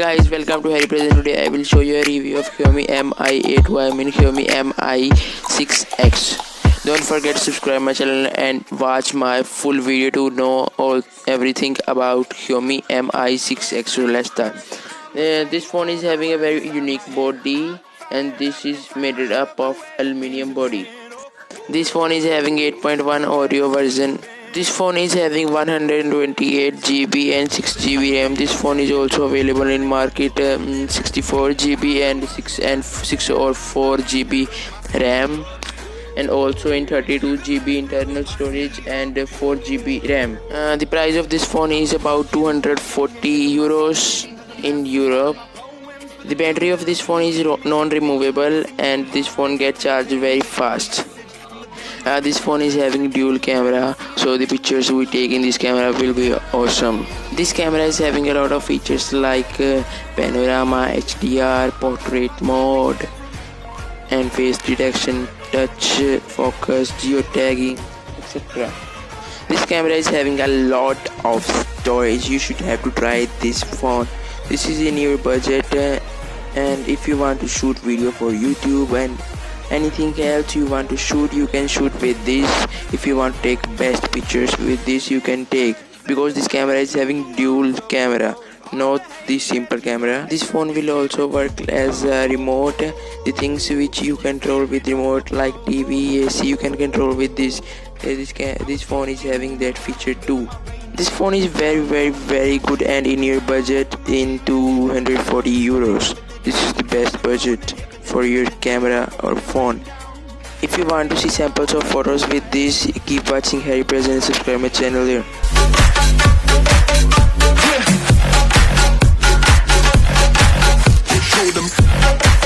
guys, welcome to Harry Present. Today I will show you a review of Xiaomi Xiaomi Mi 6X. Don't forget to subscribe my channel and watch my full video to know everything about Xiaomi Mi 6X. So let's start. This phone is having a very unique body, and this is made up of aluminium body. This phone is having 8.1 Oreo version. This phone is having 128 GB and 6 GB RAM. This phone is also available in market 64 GB and 6 or 4 GB RAM, and also in 32 GB internal storage and 4 GB RAM. The price of this phone is about 240 euros in Europe. The battery of this phone is non-removable, and this phone gets charged very fast. This phone is having dual camera, so the pictures we take in this camera will be awesome. This camera is having a lot of features like panorama, HDR, portrait mode, and face detection, touch focus, geotagging, etc. This camera is having a lot of storage. You should have to try this phone. This is in your budget, and if you want to shoot video for YouTube and anything else you want to shoot, you can shoot with this. If you want to take best pictures with this, you can take, because this camera is having dual camera, not the simple camera. This phone will also work as a remote. The things which you control with remote like TV, AC, you can control with this. This phone is having that feature too. This phone is very good, and in your budget in 240 euros. This is the best budget for your camera or phone. If you want to see samples of photos with this, keep watching Harry Present and subscribe my channel here. Show them.